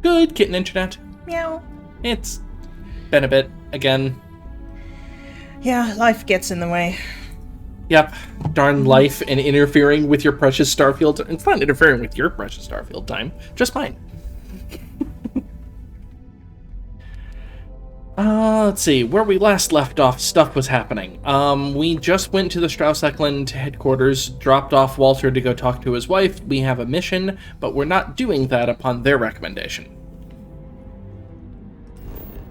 Good, kitten internet. Meow. It's been a bit, again. Yeah, life gets in the way. Yep, darn life and interfering with your precious Starfield. It's not interfering with your precious Starfield time, just mine. Let's see, where we last left off, stuff was happening. We just went to the Strauss-Eklund headquarters, dropped off Walter to go talk to his wife. We have a mission, but we're not doing that upon their recommendation.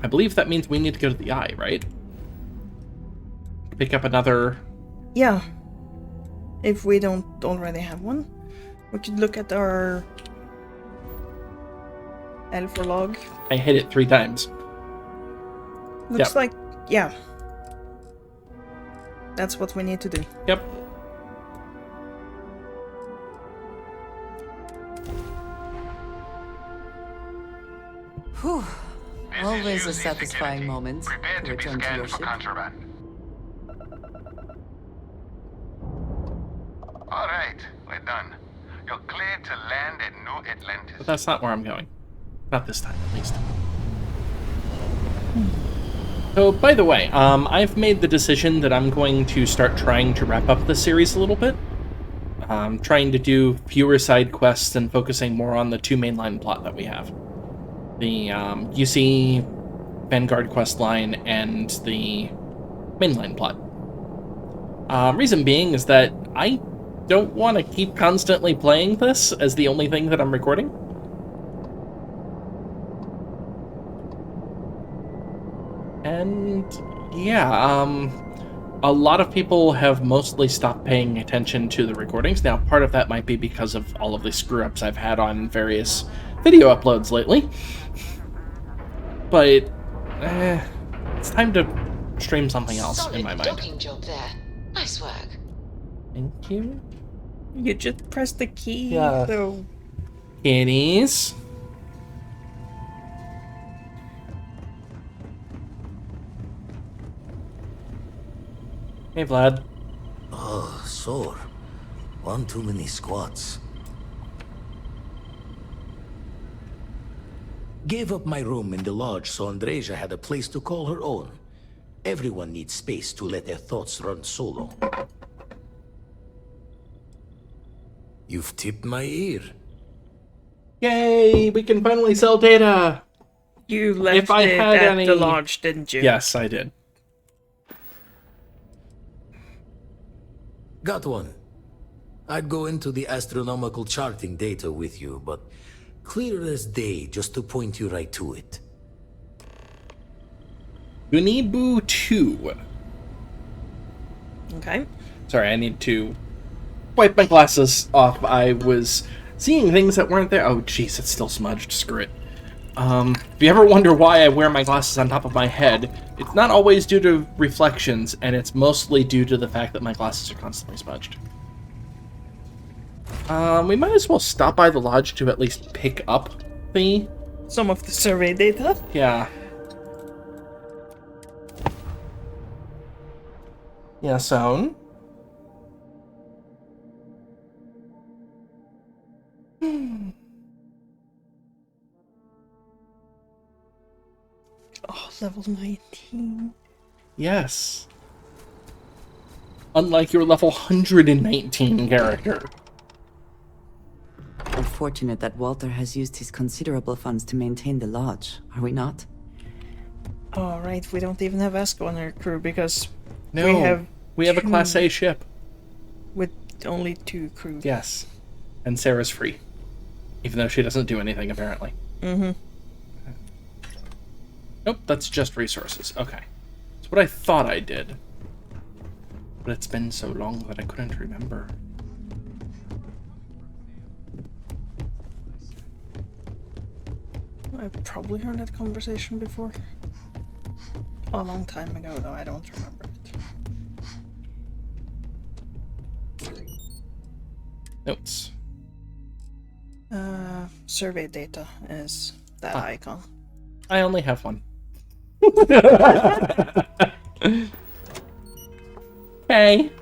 I believe that means we need to go to the Eye, right? Pick up another... Yeah. If we don't already have one, we could look at our L4 log. I hit it 3 times. Looks like, yeah. That's what we need to do. Yep. Whew. Always a satisfying moment to return to your ship. All right, we're done. You're cleared to land at New Atlantis. But that's not where I'm going. Not this time, at least. So, by the way, I've made the decision that I'm going to start trying to wrap up the series a little bit. Trying to do fewer side quests and focusing more on the 2 mainline plot that we have. The UC Vanguard quest line and the mainline plot. Reason being is that I don't want to keep constantly playing this as the only thing that I'm recording. And yeah, a lot of people have mostly stopped paying attention to the recordings. Now, part of that might be because of all of the screw-ups I've had on various video uploads lately. But it's time to stream something else in my mind. Docking job there. Nice work. Thank you. You just press the key, Yeah. though. Kitties. Hey, Vlad. Oh, sore. One too many squats. Gave up my room in the lodge so Andreja had a place to call her own. Everyone needs space to let their thoughts run solo. You've tipped my ear. Yay, we can finally sell data. You left If I it had at any- the lodge, didn't you? Yes, I did. Got one. I'd go into the astronomical charting data with you, but clear as day just to point you right to it. Unibu 2. Okay. Sorry, I need to wipe my glasses off. I was seeing things that weren't there. Oh, jeez, it's still smudged. Screw it. If you ever wonder why I wear my glasses on top of my head, it's not always due to reflections, and it's mostly due to the fact that my glasses are constantly smudged. We might as well stop by the lodge to at least pick up the... Some of the survey data. Yeah. Yeah, so... Oh, level 19. Yes. Unlike your level 119 character. We're fortunate that Walter has used his considerable funds to maintain the lodge, are we not? Oh, right, we don't even have Esco on our crew because No, we have a two- Class A ship. with only 2 crew. Yes. And Sarah's free. Even though she doesn't do anything, apparently. Mm-hmm. Nope, that's just resources. Okay. That's what I thought I did. But it's been so long that I couldn't remember. I've probably heard that conversation before. A long time ago, though, I don't remember it. Notes. Survey data is that icon. I only have one. Hey.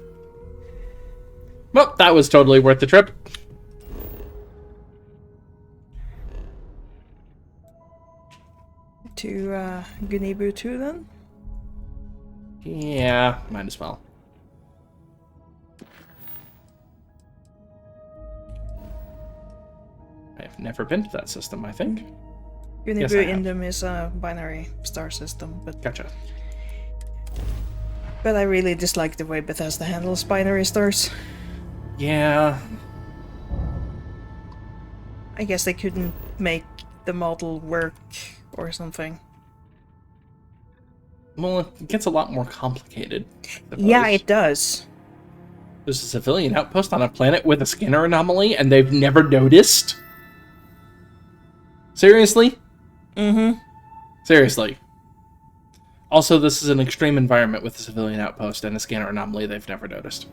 Well, that was totally worth the trip. To Gunibu 2 then? Yeah, might as well. I've never been to that system, I think. Gunibu Yes, I have. Indum is a binary star system, but Gotcha. I really dislike the way Bethesda handles binary stars. Yeah. I guess they couldn't make the model work or something. Well, it gets a lot more complicated. I Yeah, suppose. it does. There's a civilian outpost on a planet with a scanner anomaly, and they've never noticed? Seriously? Mm-hmm. Seriously. Also, this is an extreme environment with a civilian outpost and a scanner anomaly they've never noticed.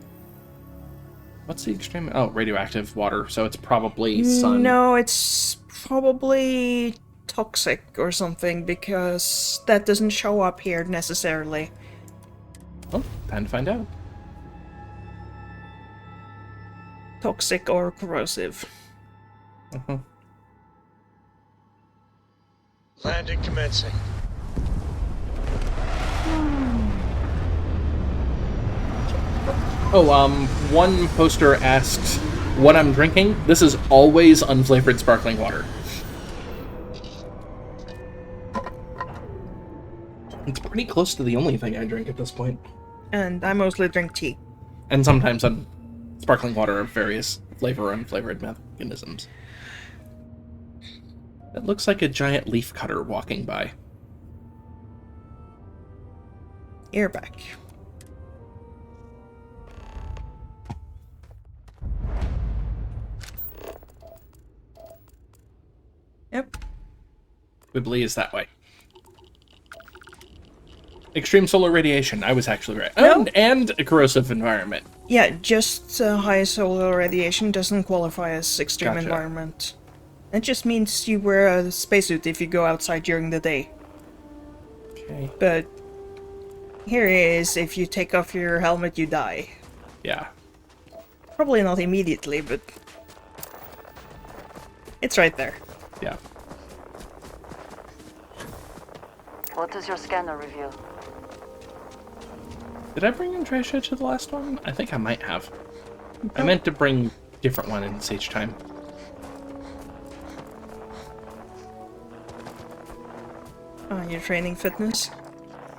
What's the extreme? Oh, radioactive water, so it's probably sun. No, it's probably toxic or something, because that doesn't show up here necessarily. Well, time to find out. Toxic or corrosive. Uh-huh. Landing commencing. Oh, one poster asks what I'm drinking. This is always unflavored sparkling water. It's pretty close to the only thing I drink at this point. And I mostly drink tea. And sometimes sparkling water of various flavor and unflavored mechanisms. That looks like a giant leaf cutter walking by. Ear back. Yep. Wibbly is that way. Extreme solar radiation. I was actually right. No. And a corrosive environment. Yeah, just high solar radiation doesn't qualify as extreme Gotcha. environment. It just means you wear a spacesuit if you go outside during the day. Okay. But here is, if you take off your helmet, you die. Yeah. Probably not immediately, but it's right there. Yeah. What does your scanner reveal? Did I bring in Trisha to the last one? I think I might have. I meant to bring different one in each time. Your training fitness.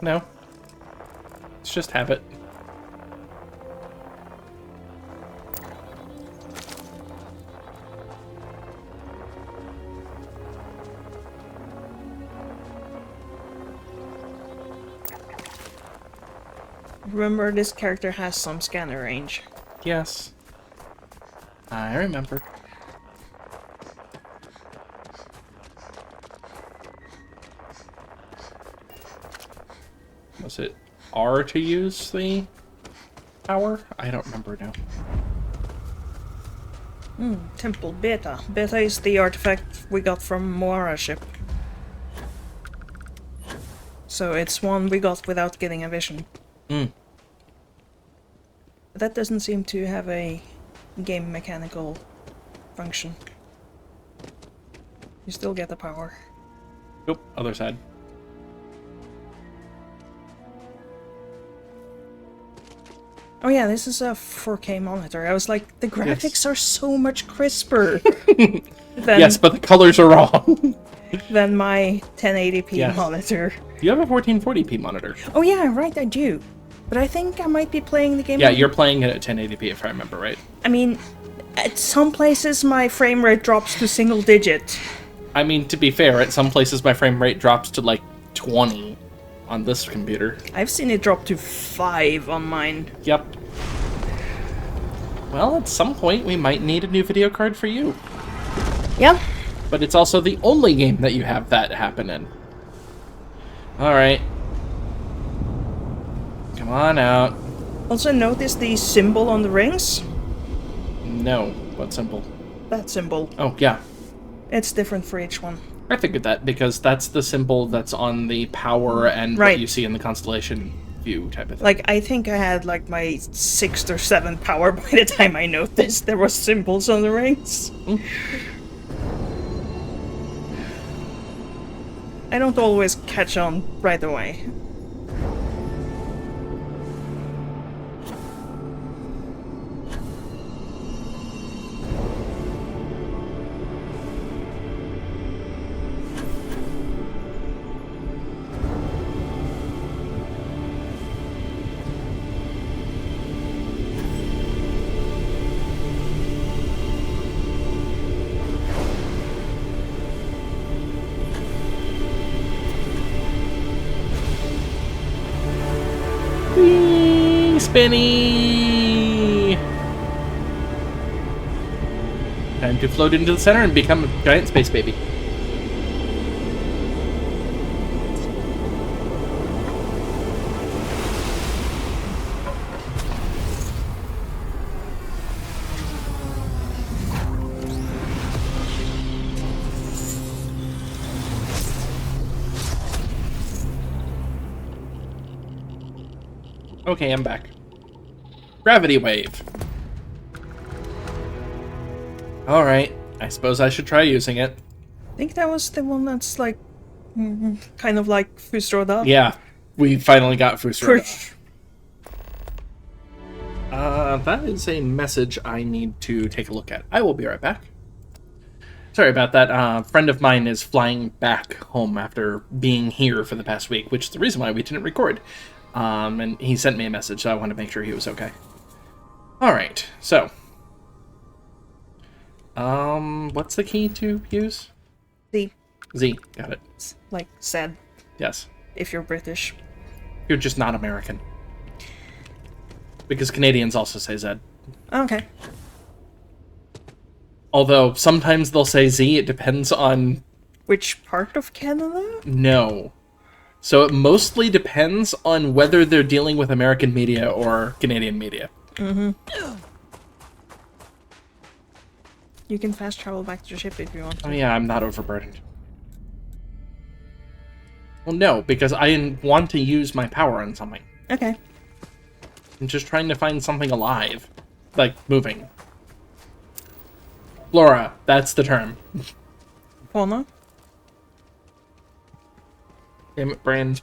No. It's just habit. Remember, this character has some scanner range. Yes. I remember. Was it R to use the power? I don't remember now. Temple Beta. Beta is the artifact we got from Moara ship. So it's one we got without getting a vision. Hmm. But that doesn't seem to have a game mechanical function. You still get the power. Nope, other side. Oh yeah, this is a 4K monitor. I was like, the graphics Yes. are so much crisper than, Yes, but the colors are wrong. than my 1080p Yes. monitor. You have a 1440p monitor. Oh yeah, right, I do. But I think I might be playing the game... Yeah, you're playing it at 1080p if I remember right. I mean, at some places my frame rate drops to single digit. I mean, to be fair, at some places my frame rate drops to like 20 on this computer. I've seen it drop to 5 on mine. Yep. Well, at some point we might need a new video card for you. Yeah. But it's also the only game that you have that happen in. Alright. Come on out. Also notice the symbol on the rings? No. What symbol? That symbol. Oh, yeah. It's different for each one. I figured that because that's the symbol that's on the power and Right. what you see in the constellation view type of thing. Like, I think I had like my 6th or 7th power by the time I noticed there were symbols on the rings. I don't always catch on right away. Whee! Spinny! Time to float into the center and become a giant space baby. Okay, I'm back. Gravity wave. Alright, I suppose I should try using it. I think that was the one that's like, kind of like Fusroda. Yeah, we finally got Fusroda. For- That is a message I need to take a look at. I will be right back. Sorry about that. A friend of mine is flying back home after being here for the past week, which is the reason why we didn't record. And he sent me a message, so I wanted to make sure he was okay. Alright, so. What's the key to use? Z. Z, got it. It's like said, Yes. if you're British. You're just not American. Because Canadians also say Z. Okay. Although, sometimes they'll say Z, it depends on... Which part of Canada? No. So it mostly depends on whether they're dealing with American media or Canadian media. You can fast travel back to your ship if you want to. Oh yeah, I'm not overburdened. Well, no, because I want to use my power on something. Okay. I'm just trying to find something alive. Like, moving. Flora, that's the term. Fauna? Damn it, Brand.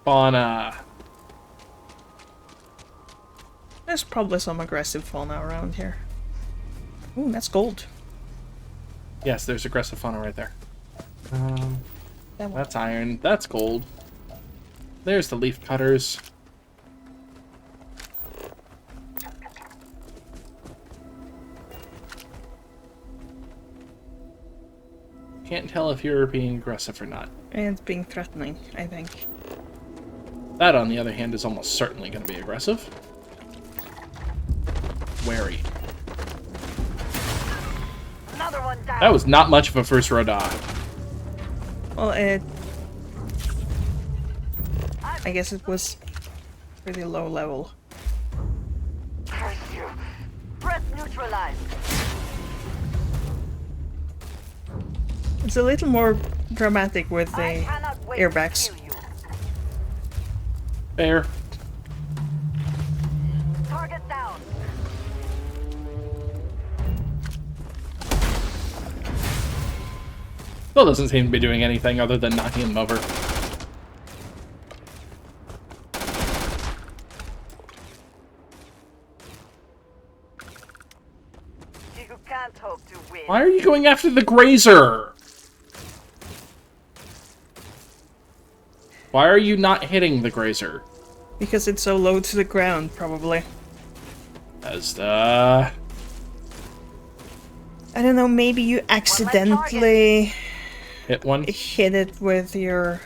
Fauna. There's probably some aggressive fauna around here. Ooh, that's gold. Yes, there's aggressive fauna right there. That one. That's iron. That's gold. There's the leaf cutters. Can't tell if you're being aggressive or not. And being threatening, I think. That, on the other hand, is almost certainly going to be aggressive. Wary. Another one down. That was not much of a first row Well, I guess it was pretty low level. Curse you. Threat neutralized. It's a little more dramatic with I the cannot wait airbags. to kill you. Fair. Target down. Still doesn't seem to be doing anything other than knocking him over. You can't hope to win. Why are you going after the grazer? Why are you not hitting the grazer? Because it's so low to the ground, probably. As the... I don't know, maybe you accidentally hit one? hit it with your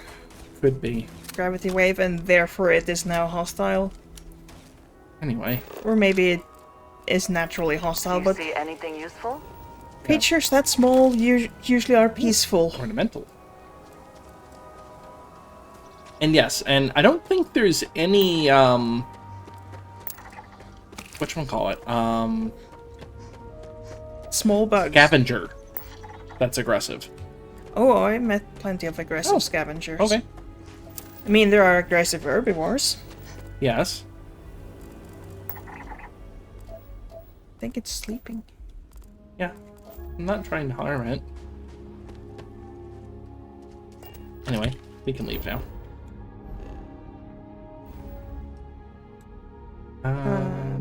Could be. gravity wave and therefore it is now hostile. Anyway. Or maybe it is naturally hostile, but see anything useful? creatures that small usually are peaceful. Ornamental. And yes, and I don't think there's any, whatchamacallit, Small bugs. scavenger that's aggressive. Oh, I met plenty of aggressive scavengers. Okay. I mean, there are aggressive herbivores. Yes. I think it's sleeping. Yeah. I'm not trying to harm it. Anyway, we can leave now.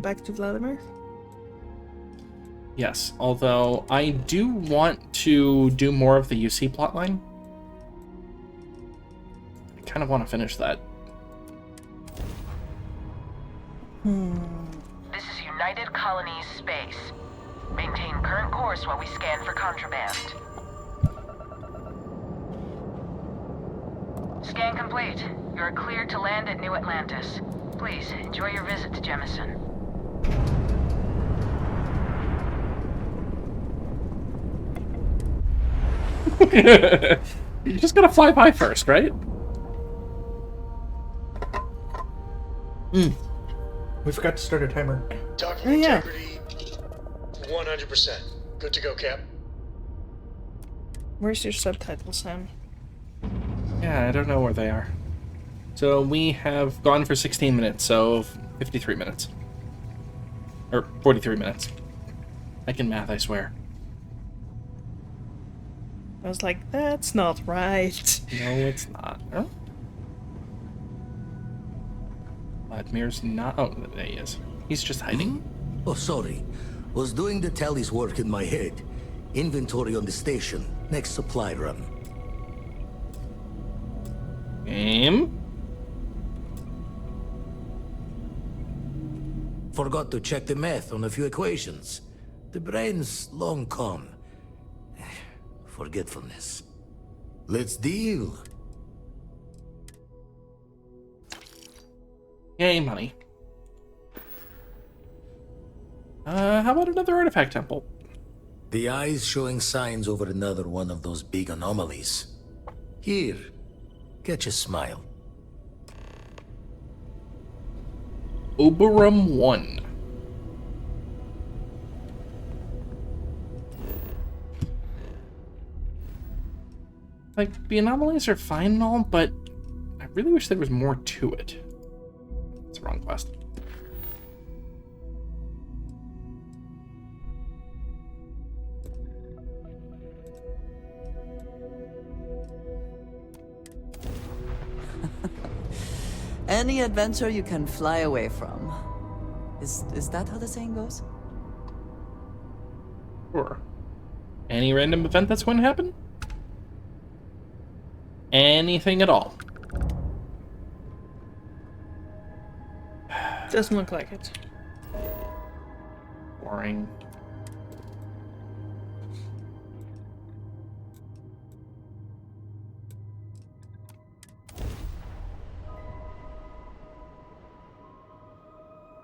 Back to Vladimir. Yes, although I do want to do more of the UC plotline. I kind of want to finish that. This is United Colonies Space. Maintain current course while we scan for contraband. Scan complete. You're cleared to land at New Atlantis. Please, enjoy your visit to Jemison. You just gotta fly by first, right? We forgot to start a timer. Docking Oh, yeah. integrity, 100%. Good to go, Cap. Where's your subtitle, Sam? Yeah, I don't know where they are. So we have gone for 16 minutes, so 53 minutes. Or 43 minutes. I can math, I swear. I was like, that's not right. No, it's not. Huh? Vladimir's not... Oh, there he is. He's just hiding. Oh, sorry. Was doing the tallies work in my head. Inventory on the station. Next supply run. Game. Forgot to check the math on a few equations. The brain's long gone. Forgetfulness. Let's deal. Yay, money. How about another artifact temple? The eye's showing signs over another one of those big anomalies. Here, catch a smile. Oberum 1. Like, the anomalies are fine and all, but I really wish there was more to it. It's the wrong quest. Any adventure you can fly away from. Is that how the saying goes? Sure. Any random event that's going to happen? Anything at all. Doesn't look like it. Boring.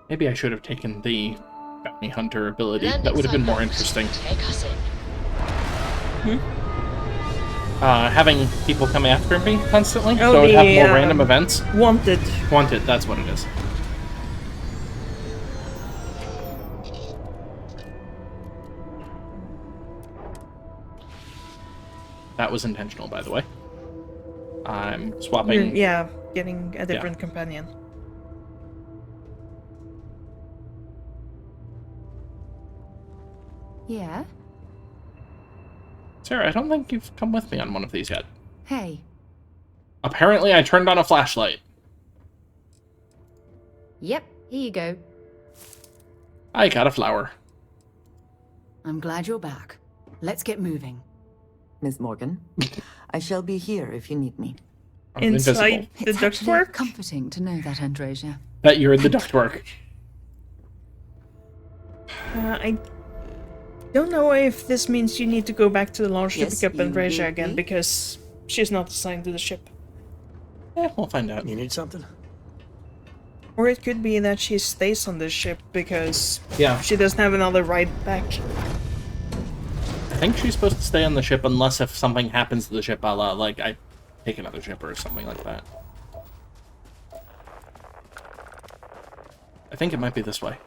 Maybe I should have taken the bounty hunter ability. That would have been more interesting. Take us in. Having people come after me constantly, Oh, so I'd have the, more random events. Wanted. Wanted, that's what it is. That was intentional, by the way. I'm swapping. Yeah, getting a different companion. Yeah? Sarah, I don't think you've come with me on one of these yet. Hey. Apparently, I turned on a flashlight. Yep, here you go. I got a flower. I'm glad you're back. Let's get moving. Miss Morgan, I shall be here if you need me. I'm Inside invisible. the It's actually ductwork? comforting to know that, Andresia. Bet you're in the ductwork. I don't know if this means you need to go back to the launch Yes, to pick up you Andresia need again, me? because she's not assigned to the ship. We'll find out. You need something? Or it could be that she stays on this ship because Yeah. she doesn't have another ride back. I think she's supposed to stay on the ship unless if something happens to the ship, a la, like, I take another ship or something like that. I think it might be this way.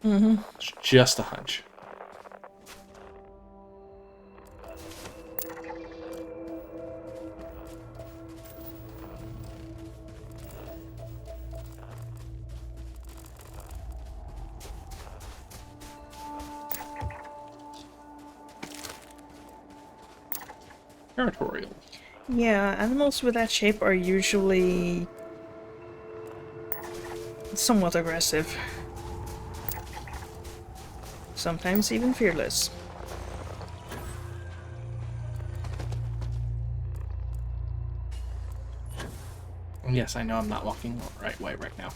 Mm-hmm. It's just a hunch. Territorial. Yeah, animals with that shape are usually somewhat aggressive. Sometimes even fearless. Yes, I know I'm not walking the right way right now.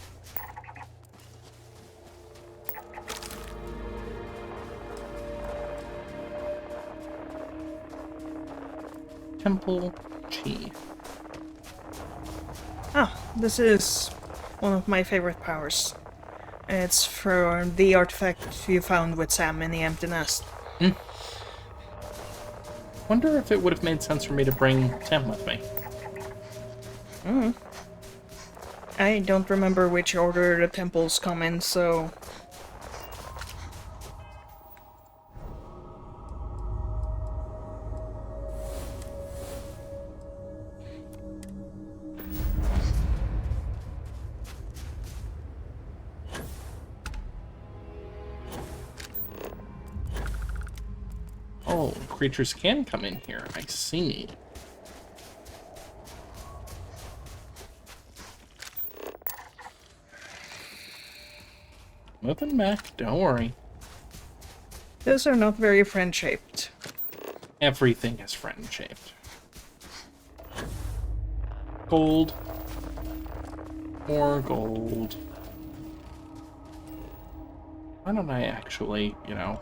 Temple Chi. Ah, this is one of my favorite powers. It's for the artifact you found with Sam in the empty nest. Wonder if it would have made sense for me to bring Sam with me. I don't remember which order the temples come in, so... Oh, creatures can come in here. I see. Moving back, don't worry. Those are not very friend-shaped. Everything is friend-shaped. Gold. More gold. Why don't I actually, you know,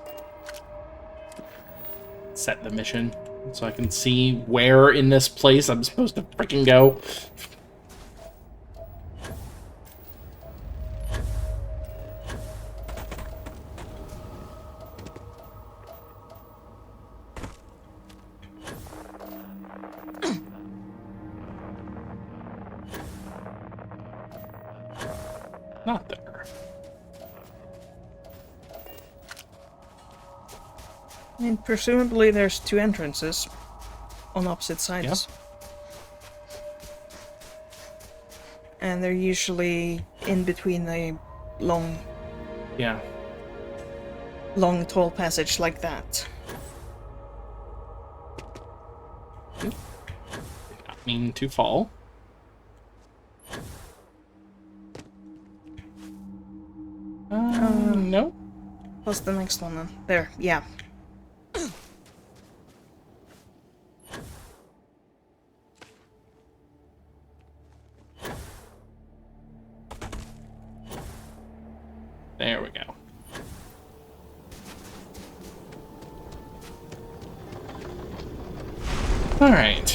set the mission so I can see where in this place I'm supposed to freaking go? Not there. I mean, presumably there's two entrances on opposite sides. And they're usually in between a long, Yeah. tall passage like that. Did not mean to fall. No. What's the next one then? There, yeah. There we go. All right.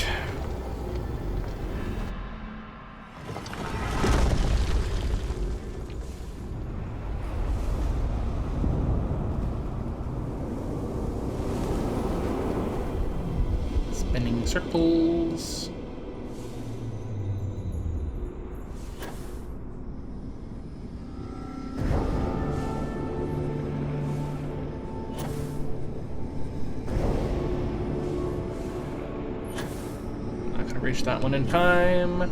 Spinning circles. Reach that one in time. I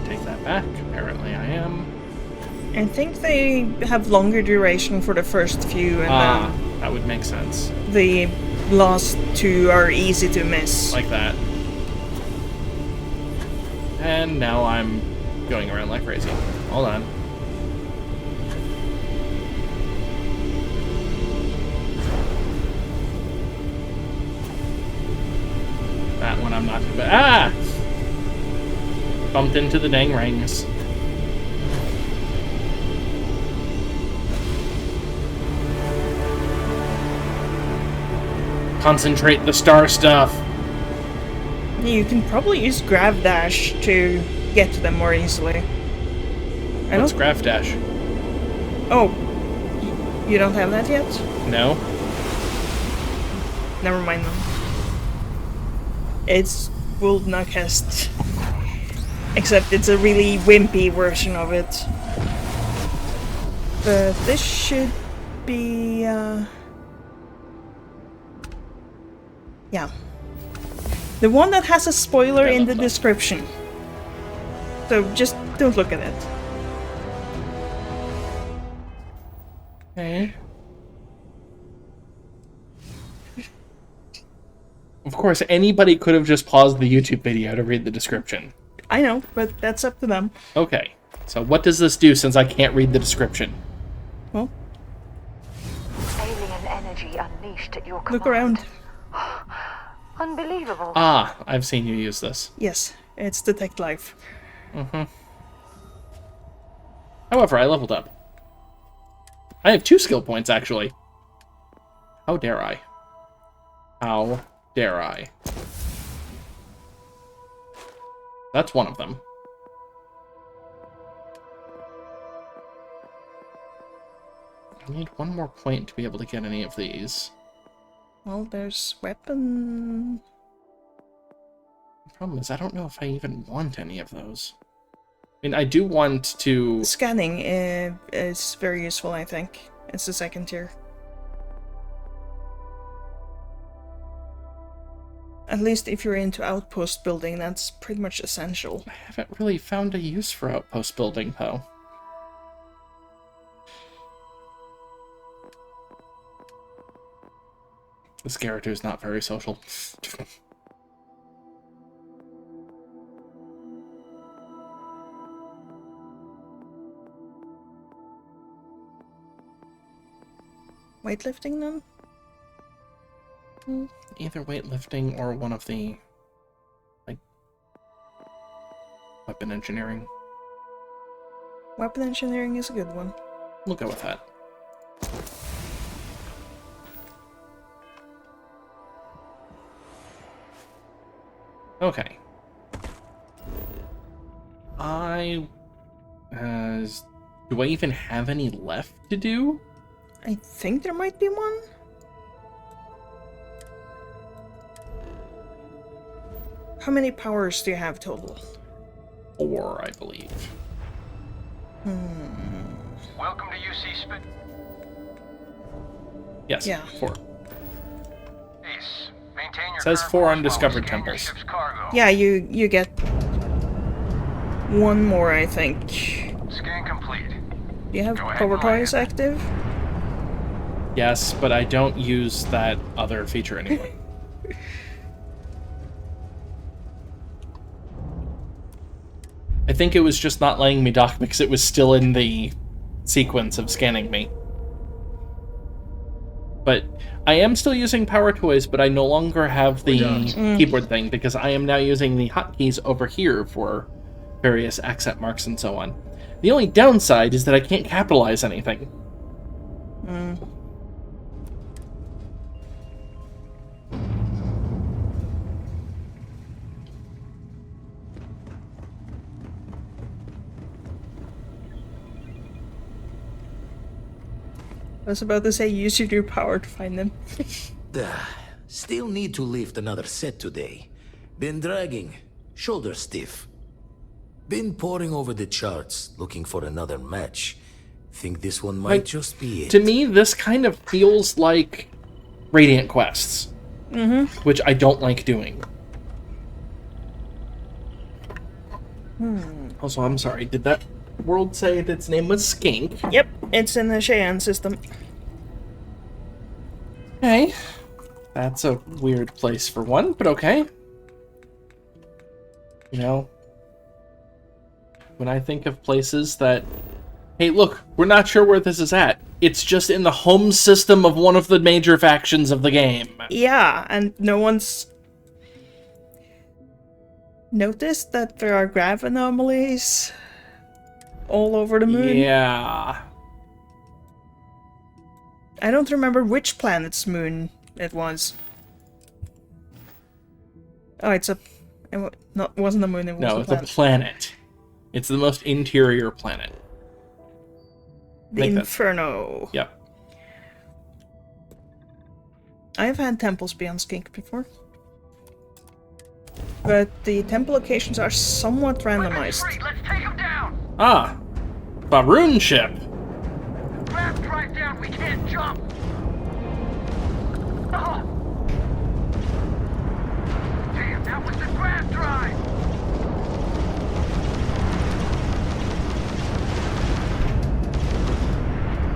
take that back. Apparently I am. I think they have longer duration for the first few, and then that would make sense. the last two are easy to miss. Like that. And now I'm going around like crazy. Hold on. That one I'm not gonna... Bumped into the dang rings. Concentrate the star stuff. You can probably use Grav Dash to get to them more easily. What's Grav Dash? Oh, you don't have that yet? No. Never mind then. It's Wuldnakest. Except it's a really wimpy version of it. But this should be, yeah. The one that has a spoiler in the description. So just don't look at it. Okay. Of course, anybody could have just paused the YouTube video to read the description. I know, but that's up to them. Okay, so what does this do since I can't read the description? Well, Alien energy unleashed at your command. look around. Unbelievable. Ah, I've seen you use this. Yes, it's Detect Life. However, I leveled up. I have 2 skill points, actually. How dare I? How dare I? That's one of them. I need 1 more point to be able to get any of these. Well, there's weapon. The problem is, I don't know if I even want any of those. I mean, I do want to... Scanning is very useful, I think. It's the second tier. At least if you're into outpost building, that's pretty much essential. I haven't really found a use for outpost building, though. This character is not very social. Weightlifting then? Either weightlifting or one of the, like, weapon engineering. Weapon engineering is a good one. We'll go with that. Okay. Do I even have any left to do? I think there might be one. How many powers do you have total? 4, I believe. Welcome to UC Spit. Yes, Yeah. 4. Ace, maintain your Says current 4 course while undiscovered we scan your temples. ship's cargo. Yeah, you get one more, I think. Scan complete. Do you have Go ahead power and toys land. active? Yes, but I don't use that other feature anymore. I think it was just not letting me dock because it was still in the sequence of scanning me. But I am still using power toys, but I no longer have the keyboard thing because I am now using the hotkeys over here for various accent marks and so on. The only downside is that I can't capitalize anything. I was about to say use your new power to find them. Still need to lift another set today. Been dragging. Shoulder stiff. Been poring over the charts, looking for another match. Think this one might just be it. To me, this kind of feels like Radiant quests, which I don't like doing. Also, I'm sorry, did that world say that its name was Skink? Yep, it's in the Cheyenne system. Okay. That's a weird place for one, but okay. You know, when I think of places that, hey, look, we're not sure where this is at. It's just in the home system of one of the major factions of the game. Yeah, and no one's noticed that there are grav anomalies all over the moon. Yeah. I don't remember which planet's moon it was. Oh, it's a... It wasn't a moon, it was No, a it's planet. a planet. It's the most interior planet. The Make that- Inferno. Yep. I've had temples beyond Skink before. But the temple locations are somewhat randomized. Let's take him down. Ah. Baroon ship. Grab drive down. We can't jump. Oh. Damn, that was the grab drive.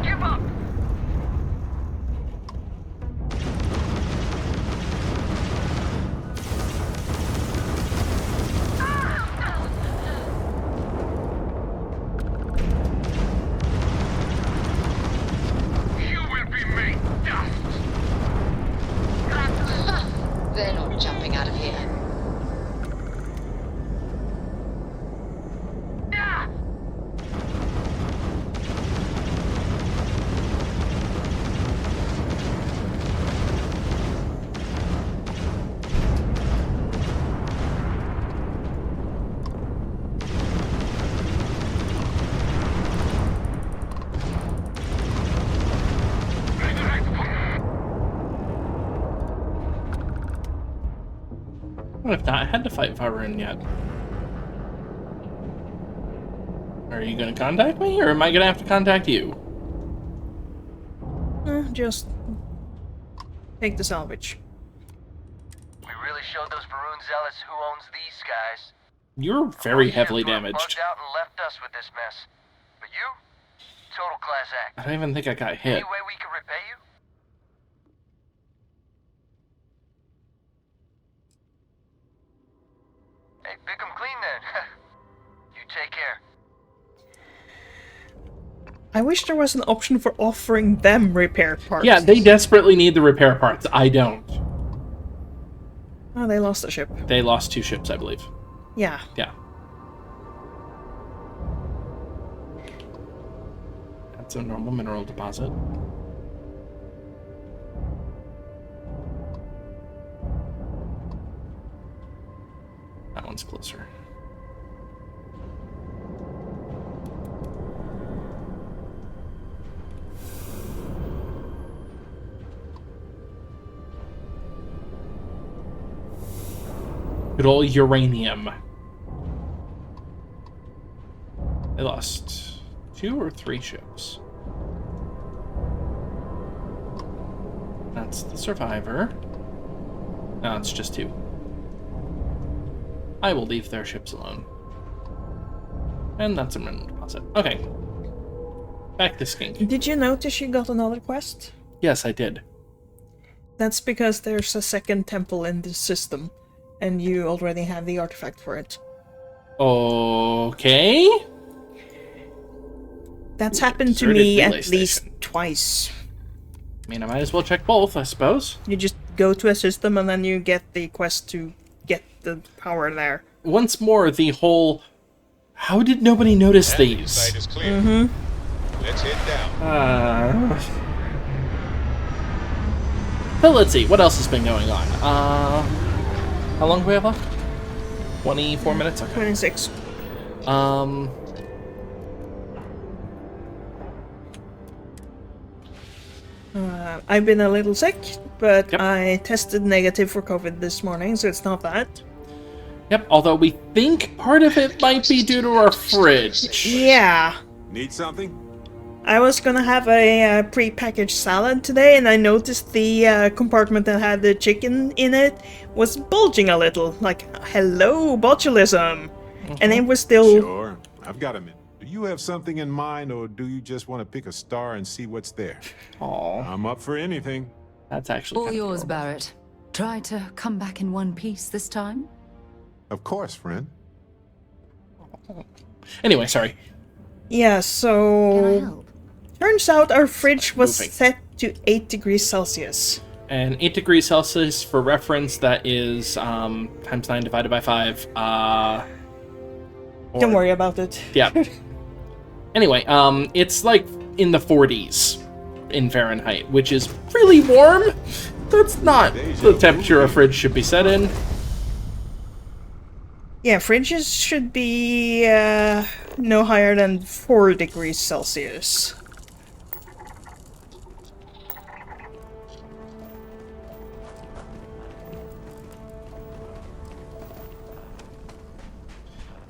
Give up. They're not jumping out of here. I've not had to fight Varun yet. Are you going to contact me, or am I going to have to contact you? Just take the salvage. We really showed those Varun zealots who owns these guys. You're very heavily damaged. Bugged out and left us with this mess. But you? Total class act. I don't even think I got hit. Any way we can repay you? Hey, pick 'em clean then. You take care. I wish there was an option for offering them repair parts. Yeah, they desperately need the repair parts. I don't. Oh, they lost the ship. They lost 2 ships, I believe. Yeah. Yeah. That's a normal mineral deposit. That one's closer. Good old uranium. They lost 2 or 3 ships. That's the survivor. No, it's just 2. I will leave their ships alone. And that's a mineral deposit. Okay. Back to Skink. Did you notice you got another quest? Yes, I did. That's because there's a second temple in the system, and you already have the artifact for it. Okay. That's happened to me at least twice. I mean, I might as well check both, I suppose. You just go to a system and then you get the quest to get the power there. Once more, the whole... How did nobody notice these? Site is clear. Let's head down. So let's see, what else has been going on? How long do we have left? 24 minutes? Okay. 26. I've been a little sick, but Yep. I tested negative for COVID this morning, so it's not that. Yep, although we think part of it might be due to our fridge. Yeah. Need something? I was gonna have a pre-packaged salad today, and I noticed the compartment that had the chicken in it was bulging a little. Like, hello, botulism! And it was still... Sure. I've got a minute. Do you have something in mind, or do you just want to pick a star and see what's there? Aww. I'm up for anything. That's actually All yours, adorable. Barrett. Try to come back in one piece this time? Of course, friend. Anyway, sorry. Yeah, Can I so... help? Turns out our fridge was Moving. set to 8 degrees Celsius. And 8 degrees Celsius, for reference, that is times 9 divided by 5. Don't worry about it. Yeah. Anyway, it's like in the 40s in Fahrenheit, which is really warm. That's not the temperature a fridge should be set in. Yeah, fridges should be no higher than 4 degrees Celsius.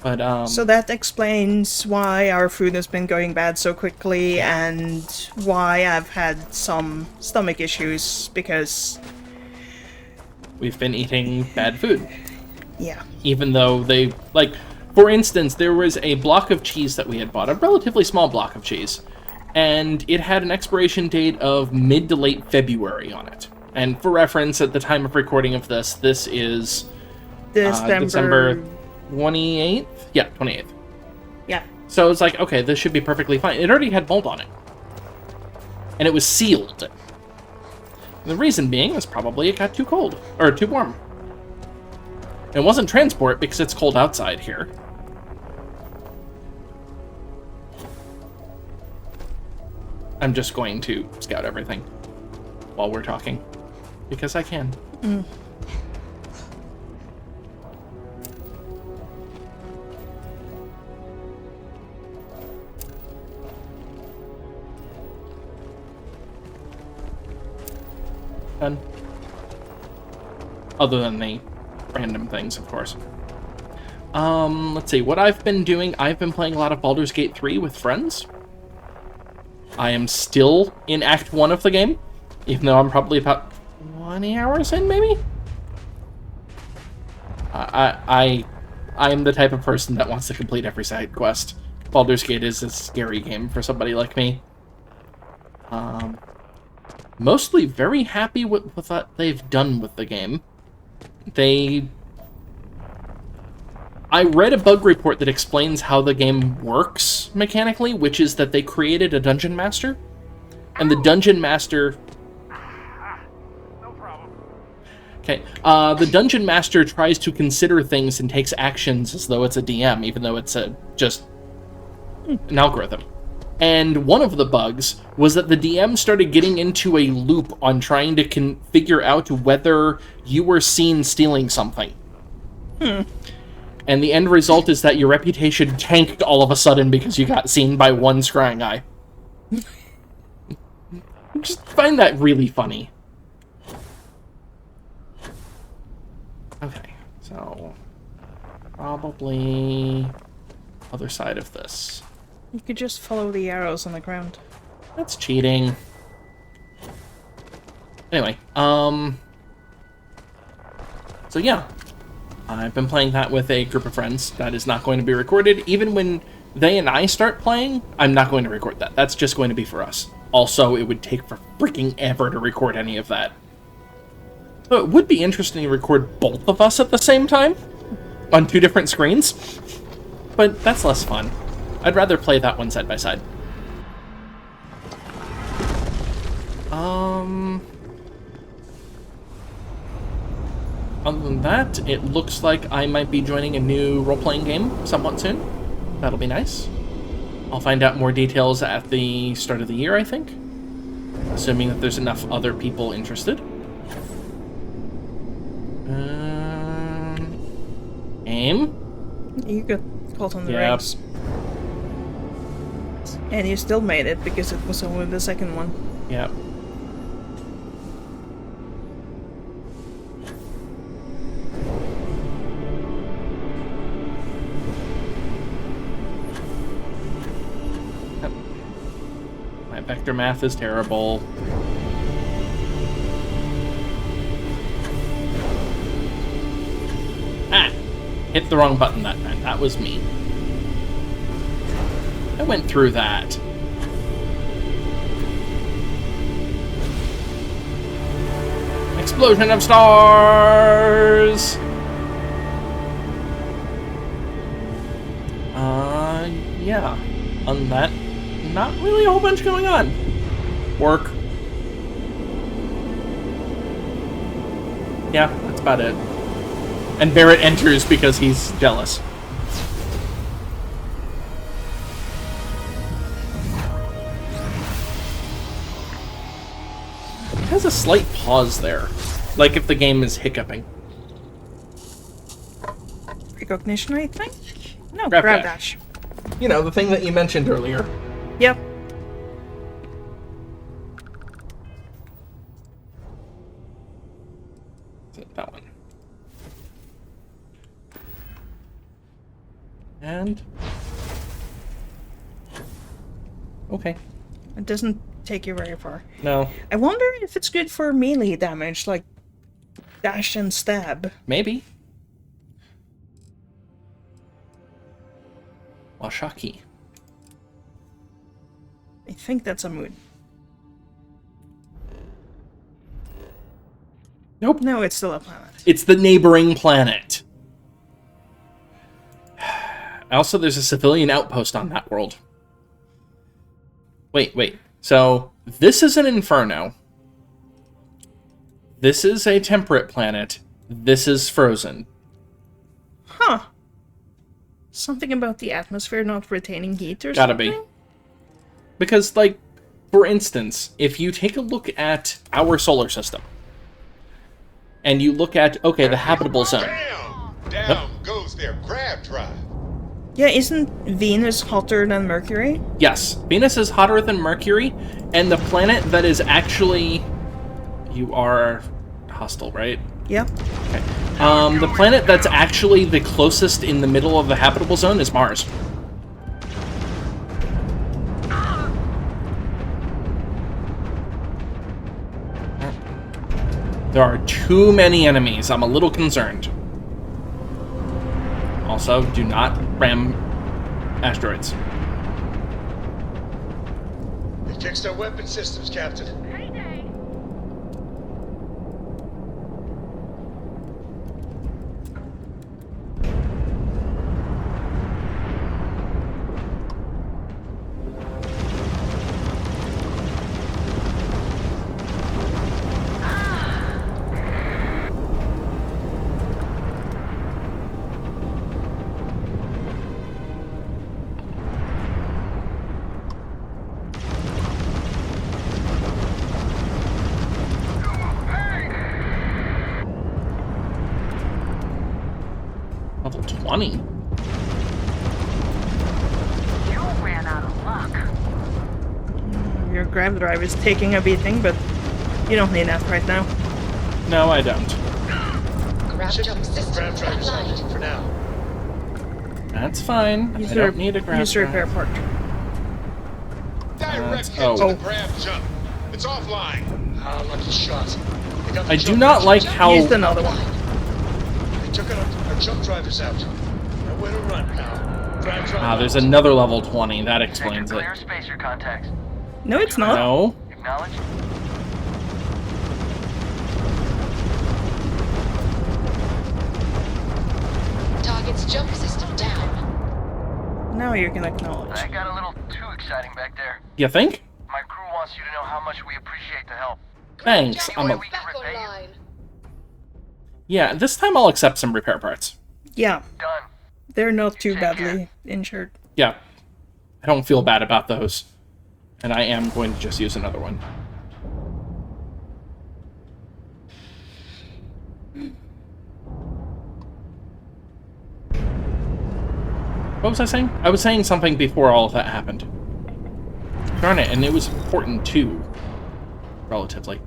But So that explains why our food has been going bad so quickly and why I've had some stomach issues, because... we've been eating bad food. Yeah. Even though they, like, for instance, there was a block of cheese that we had bought, a relatively small block of cheese, and it had an expiration date of mid to late February on it. And for reference, at the time of recording of this, this is December 28th? Yeah, 28th. Yeah. So it's like, okay, this should be perfectly fine. It already had mold on it. And it was sealed. The reason being is probably it got too cold. Or too warm. It wasn't transport because it's cold outside here. I'm just going to scout everything while we're talking, because I can. Done. Other than the random things, of course. Let's see. What I've been doing, I've been playing a lot of Baldur's Gate 3 with friends. I am still in Act 1 of the game, even though I'm probably about 20 hours in, maybe? I am the type of person that wants to complete every side quest. Baldur's Gate is a scary game for somebody like me. Mostly very happy with what they've done with the game. I read a bug report that explains how the game works mechanically, which is that they created a dungeon master, and the dungeon master... No problem. Okay, the dungeon master tries to consider things and takes actions as though it's a DM, even though it's just an algorithm. And one of the bugs was that the DM started getting into a loop on trying to figure out whether you were seen stealing something. And the end result is that your reputation tanked all of a sudden because you got seen by one scrying eye. Just find that really funny. Okay, so probably other side of this. You could just follow the arrows on the ground. That's cheating. Anyway, so yeah. I've been playing that with a group of friends. That is not going to be recorded. Even when they and I start playing, I'm not going to record that. That's just going to be for us. Also, it would take for freaking ever to record any of that. So it would be interesting to record both of us at the same time on 2 different screens. But that's less fun. I'd rather play that one side by side. Other than that, it looks like I might be joining a new role-playing game somewhat soon. That'll be nice. I'll find out more details at the start of the year, I think. Assuming that there's enough other people interested. Aim? You got caught on the Yep. rings. And you still made it because it was only the second one. Yep. My vector math is terrible. Ah! Hit the wrong button that time. That was me. I went through that. Explosion of stars! Yeah. On that, not really a whole bunch going on. Work. Yeah, that's about it. And Barrett enters because he's jealous. It has a slight pause there. Like if the game is hiccuping. Recognition, I think? No, Grab grab dash. dash. You know, the thing that you mentioned earlier. Yep. That one. And... okay. It doesn't take you very far. No. I wonder if it's good for melee damage, like dash and stab. Maybe. Washaki. I think that's a mood. Nope. No, it's still a planet. It's the neighboring planet. Also, there's a civilian outpost on that world. Wait. So, this is an inferno. This is a temperate planet. This is frozen. Huh. Something about the atmosphere not retaining heat or Gotta something? be. Because, like, for instance, if you take a look at our solar system, and you look at, okay, the habitable zone. Down goes their grab drive. Yeah, isn't Venus hotter than Mercury? Yes, Venus is hotter than Mercury, and the planet that is actually... You are hostile, right? Yeah. Okay. The planet that's actually the closest in the middle of the habitable zone is Mars. There are too many enemies. I'm a little concerned. Also, do not ram asteroids. They fixed our weapon systems, Captain. Level 20? You ran out of luck. Your grav drive is taking a beating, but you don't need that right now. No, I don't. Grab jump system Grab drive online. for now. That's fine. I don't need a grab Use the repair part. Direct hit oh. to the grab jump. It's offline. Ah, lucky shot. They got the I do jump not drive. like how... Use another one. They took out our jump drivers out. Nowhere to run, pal. Drive Ah, there's out. another level 20. That explains it. Clear spacer contacts. No, it's not. No. Acknowledge. Target's jump system down. Now you can acknowledge. That got a little too exciting back there. You think? My crew wants you to know how much we appreciate the help. Thanks. Any I'm way a... we can Back repay you? online. Yeah, this time I'll accept some repair parts. Yeah, Done. they're not too Take badly injured. Yeah. I don't feel bad about those. And I am going to just use another one. What was I saying? I was saying something before all of that happened. Darn it, and it was important too. Relatively.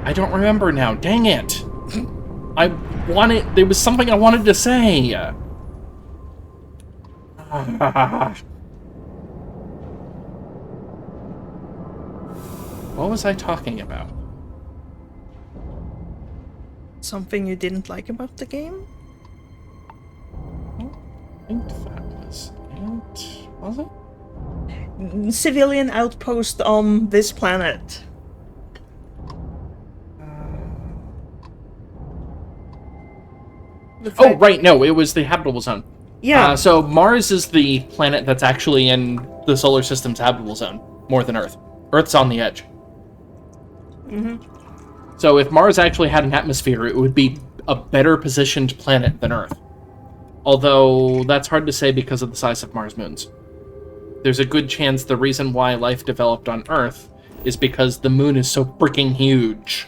I don't remember now. Dang it! There was something I wanted to say! What was I talking about? Something you didn't like about the game? I think that was it. Was it? Civilian outpost on this planet. Oh, right, no, it was the habitable zone. Yeah. So Mars is the planet that's actually in the solar system's habitable zone, more than Earth. Earth's on the edge. So if Mars actually had an atmosphere, it would be a better positioned planet than Earth. Although, that's hard to say because of the size of Mars moons. There's a good chance the reason why life developed on Earth is because the moon is so freaking huge.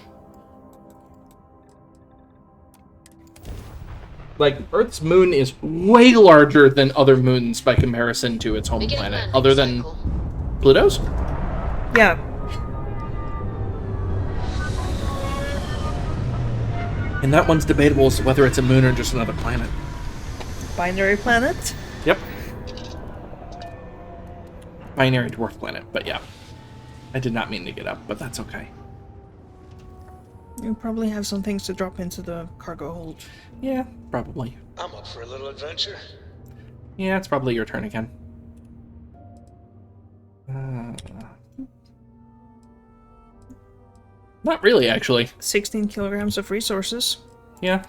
Like, Earth's moon is way larger than other moons by comparison to its home Beginning planet, landing other than cycle. Pluto's? Yeah. And that one's debatable as to whether it's a moon or just another planet. Binary planet? Yep. Binary dwarf planet, but yeah. I did not mean to get up, but that's okay. You probably have some things to drop into the cargo hold. Yeah, probably. I'm up for a little adventure. Yeah, it's probably your turn again. Not really, actually. 16 kilograms of resources. Yeah.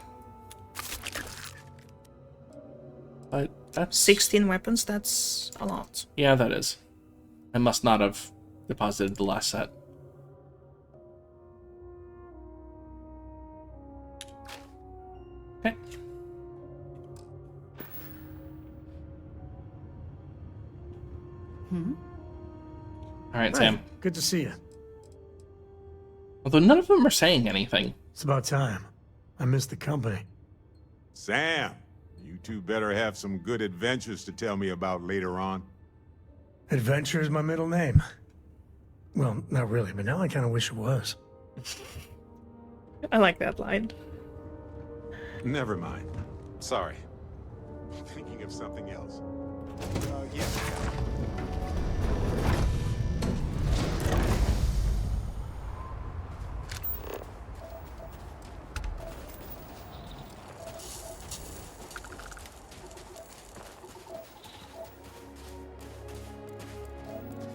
But that's... 16 weapons, that's a lot. Yeah, that is. I must not have deposited the last set. All right, Hey, Sam. good to see you. Although none of them are saying anything. It's about time. I missed the company. Sam, you two better have some good adventures to tell me about later on. Adventure is my middle name. Well, not really, but now I kind of wish it was. I like that line. Never mind. Sorry. Thinking of something else. Yeah.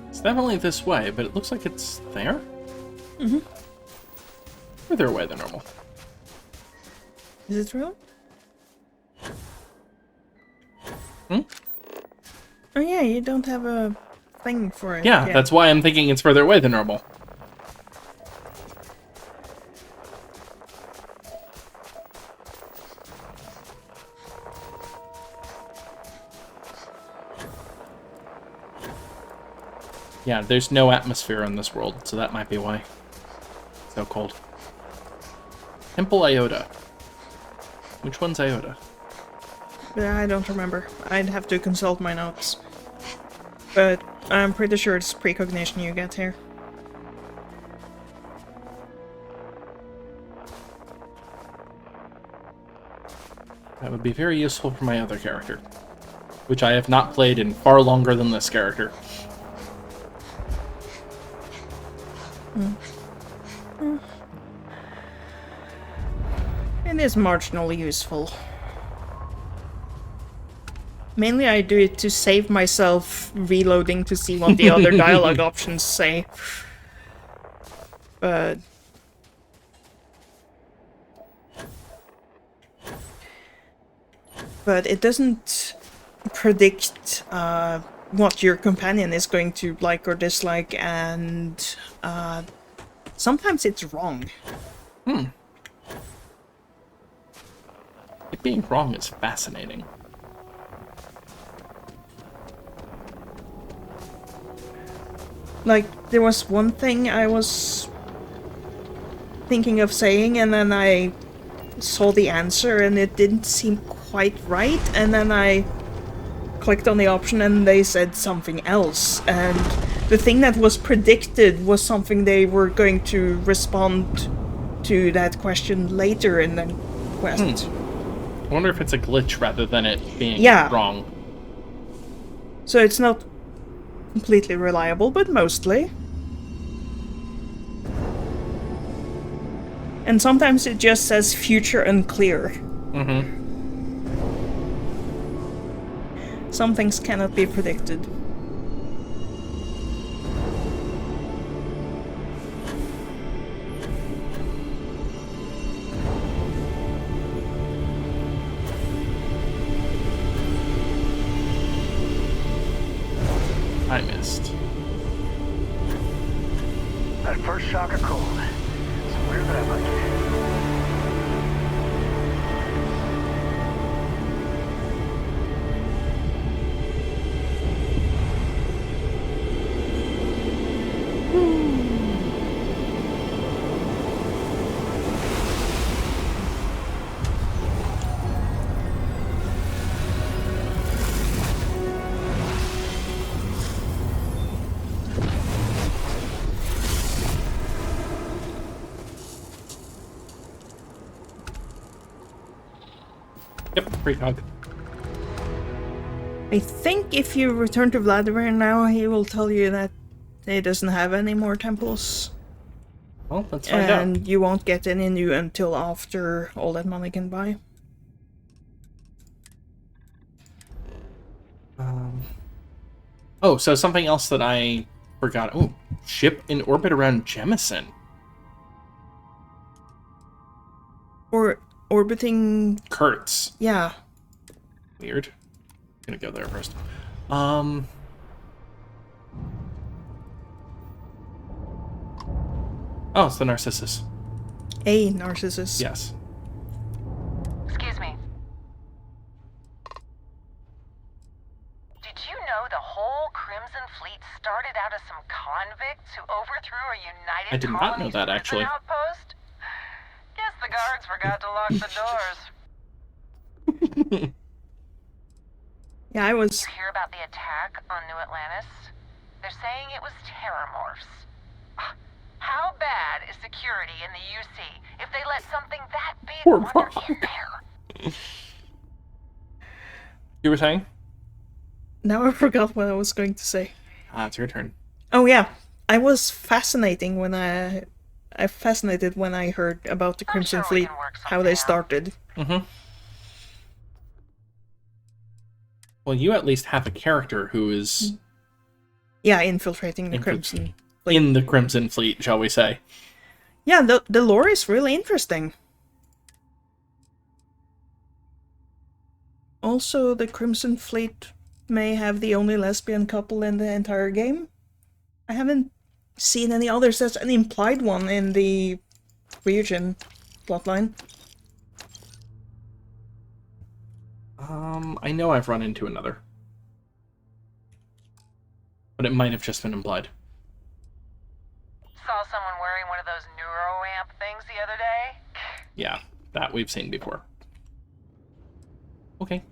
It's definitely this way, but it looks like it's there? Mm-hmm. Further away than normal. Is it real? Hmm? Oh yeah, you don't have a thing for it. Yeah, that's why I'm thinking it's further away than normal. Yeah, there's no atmosphere in this world, so that might be why. It's so cold. Temple Iota. Which one's Iota? Yeah, I don't remember. I'd have to consult my notes. But I'm pretty sure it's precognition you get here. That would be very useful for my other character, which I have not played in far longer than this character. It is marginally useful. Mainly I do it to save myself reloading to see what the other dialogue options say. But... it doesn't predict what your companion is going to like or dislike, and sometimes it's wrong. It being wrong is fascinating. Like, there was one thing I was thinking of saying, and then I saw the answer, and it didn't seem quite right, and then I clicked on the option, and they said something else, and the thing that was predicted was something they were going to respond to that question later in the quest. I wonder if it's a glitch rather than it being wrong. So it's not completely reliable, but mostly. And sometimes it just says future unclear. Some things cannot be predicted. I missed. That first shock of cold. It's weird, but I like it. Yep, precog. I think if you return to Vladimir now, he will tell you that he doesn't have any more temples. Well, let's find out. And you won't get any new until after all that money can buy. Oh, so something else that I forgot. Oh, ship in orbit around Jemison. Or orbiting... Kurtz. Yeah. Weird. I'm gonna go there first. Oh, it's the Narcissus. A Narcissus. Yes. Excuse me. Did you know the whole Crimson Fleet started out as some convicts a United I did not know Colonies that, prison actually. outpost? Guess the guards forgot to lock the doors. Yeah, I was... You hear about the attack on New Atlantis? They're saying it was terrormorphs. How bad is security in the UC if they let something that big Poor wander Mom. in there? You were saying? Now I forgot what I was going to say. It's your turn. Oh yeah, I was fascinated when I heard about the Crimson Fleet, how they started. Mm-hmm. Well, you at least have a character who is... Yeah, infiltrating the Crimson Fleet. In the Crimson Fleet, shall we say. Yeah, the lore is really interesting. Also, the Crimson Fleet may have the only lesbian couple in the entire game. I haven't seen any others. There's an implied one in the Ryujin plotline. I know I've run into another. But it might have just been implied. Saw someone wearing one of those neuro amp things the other day. Yeah, that we've seen before. Okay.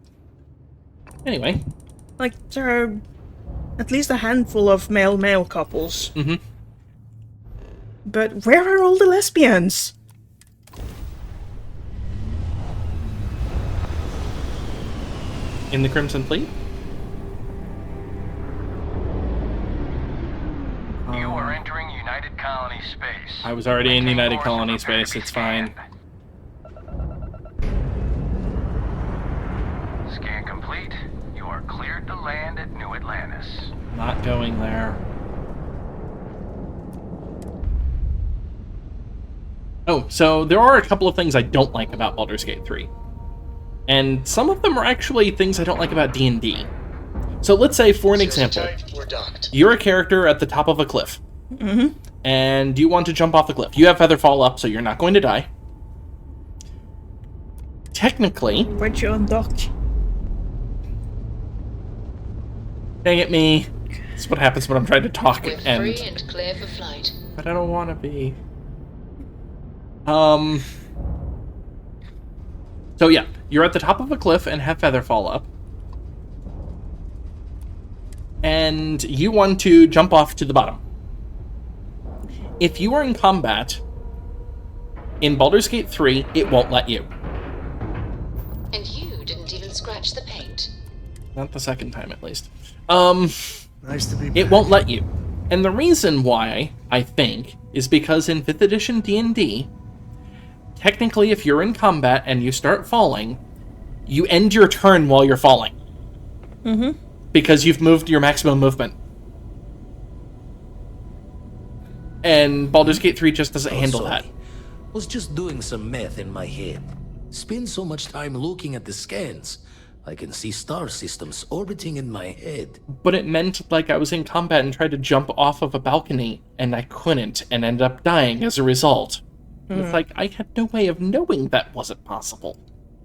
Anyway. Like, there are at least a handful of male-male couples. Mm-hmm. But where are all the lesbians? In the Crimson Fleet? You are entering United Colony space. I was already in Maintain United course Colony and prepare to space, be it's fine. Scan complete. You are cleared to land at New Atlantis. Not going there. Oh, so there are a couple of things I don't like about Baldur's Gate 3. And some of them are actually things I don't like about D&D. So let's say, for an example, you're a character at the top of a cliff. Mm-hmm. And you want to jump off the cliff. You have Featherfall up, so you're not going to die. Technically... Where'd you undock? Dang it, me. That's what happens when I'm trying to talk We're and... free and clear for flight. But I don't want to be. So yeah, you're at the top of a cliff and have Featherfall up. And you want to jump off to the bottom. If you are in combat, in Baldur's Gate 3, it won't let you. And you didn't even scratch the paint. Not the second time, at least. Nice to be back. It won't let you. And the reason why, I think, is because in 5th edition D&D, technically if you're in combat and you start falling, you end your turn while you're falling. Mm-hmm. Because you've moved your maximum movement. And Baldur's Gate 3 just doesn't handle that. Was just doing some math in my head. Spend so much time looking at the scans. I can see star systems orbiting in my head. But it meant like I was in combat and tried to jump off of a balcony, and I couldn't, and ended up dying as a result. It's like, I had no way of knowing that wasn't possible.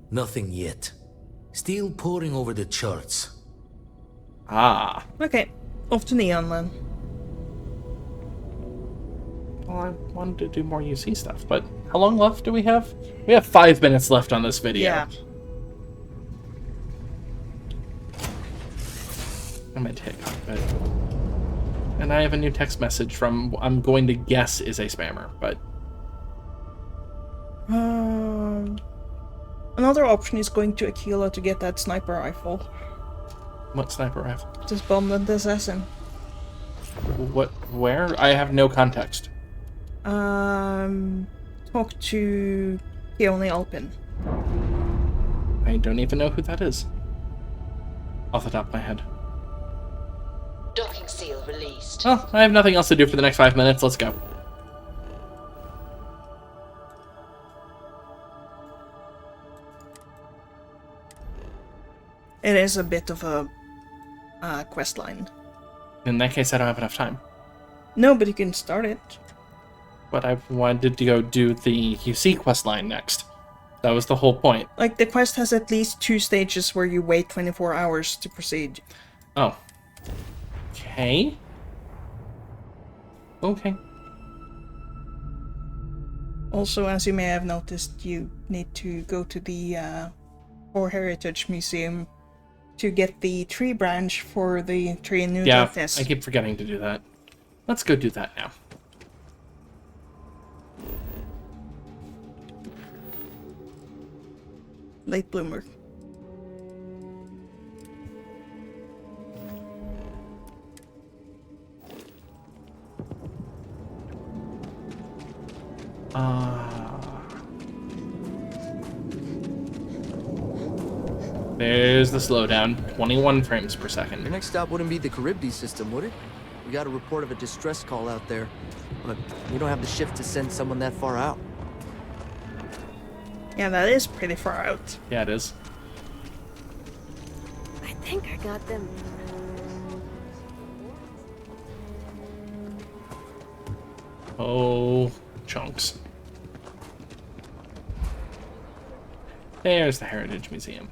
Nothing yet. Still poring over the charts. Ah. Okay, off to Neon then. Well, I wanted to do more UC stuff, but how long left do we have? We have 5 minutes left on this video. Yeah. I'm at hit cockpit. And I have a new text message from, I'm going to guess is a spammer, but... Another option is going to Aquila to get that sniper rifle. What sniper rifle? Just bomb the assassin. What? Where? I have no context. Talk to Keone Alpin. I don't even know who that is. Off the top of my head. Docking seal released. Well, I have nothing else to do for the next 5 minutes. Let's go. It is a bit of a quest line. In that case, I don't have enough time. No, but you can start it. But I wanted to go do the UC quest line next. That was the whole point. Like, the quest has at least 2 stages where you wait 24 hours to proceed. Oh. Okay. Okay. Also, as you may have noticed, you need to go to the Core Heritage Museum to get the tree branch for the tree in New Atlantis. I keep forgetting to do that. Let's go do that now. Late bloomer. There's the slowdown, 21 frames per second. Your next stop wouldn't be the Charybdis system, would it? We got a report of a distress call out there, but we don't have the shift to send someone that far out. Yeah, that is pretty far out. Yeah, it is. I think I got them. Oh, chunks. There's the Heritage Museum.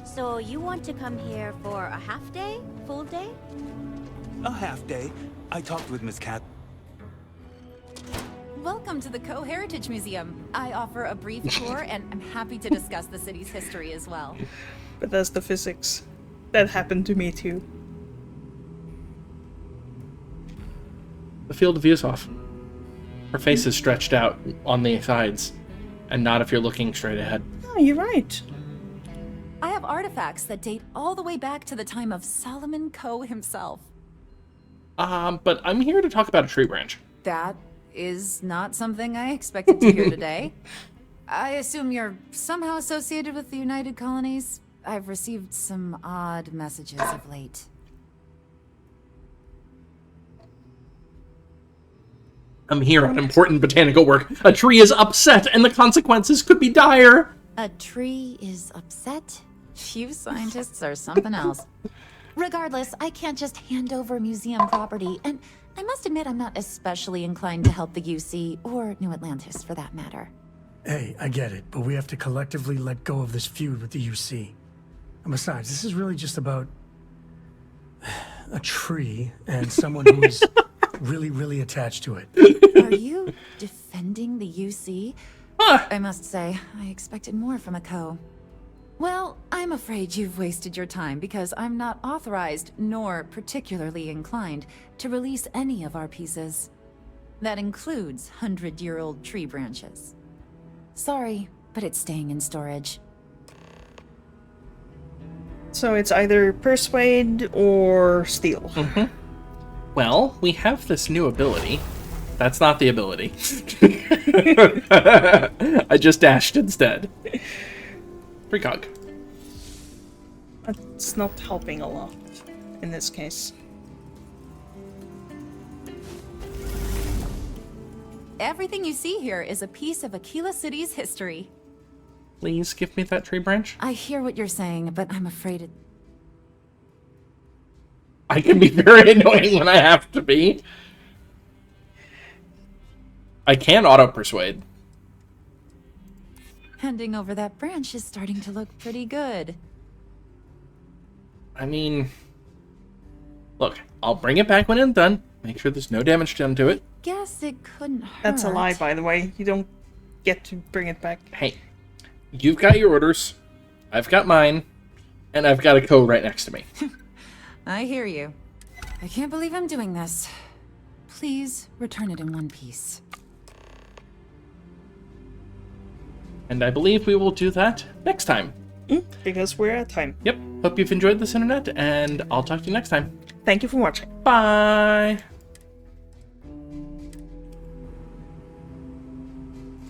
So you want to come here for a half day? Full day? A half day. I talked with Miss Cat. Welcome to the Co-Heritage Museum. I offer a brief tour, and I'm happy to discuss the city's history as well. But that's the physics. That happened to me too. The field of view is off. Her face is stretched out on the sides, and not if you're looking straight ahead. Oh, you're right. I have artifacts that date all the way back to the time of Solomon Coe himself. But I'm here to talk about a tree branch. That is not something I expected to hear today. I assume you're somehow associated with the United Colonies? I've received some odd messages of late. I'm here on important botanical work. A tree is upset, and the consequences could be dire. A tree is upset? You scientists are something else. Regardless, I can't just hand over museum property, and I must admit I'm not especially inclined to help the UC, or New Atlantis for that matter. Hey, I get it, but we have to collectively let go of this feud with the UC. And besides, this is really just about a tree and someone who is really, really attached to it. Are you defending the UC? I must say, I expected more from a Co. Well, I'm afraid you've wasted your time because I'm not authorized, nor particularly inclined, to release any of our pieces. That includes 100-year-old tree branches. Sorry, but it's staying in storage. So it's either persuade or steal. Mm-hmm. Well, we have this new ability. That's not the ability. I just dashed instead. Precog. It's not helping a lot in this case. Everything you see here is a piece of Aquila City's history. Please give me that tree branch. I hear what you're saying, but I'm afraid it... I can be very annoying when I have to be. I can auto-persuade. Handing over that branch is starting to look pretty good. I mean... Look, I'll bring it back when it's done. Make sure there's no damage done to it. Guess it couldn't hurt. That's a lie, by the way. You don't get to bring it back. Hey, you've got your orders, I've got mine, and I've got a Co right next to me. I hear you. I can't believe I'm doing this. Please return it in one piece. And I believe we will do that next time. Because we're at time. Yep. Hope you've enjoyed this internet, and I'll talk to you next time. Thank you for watching. Bye!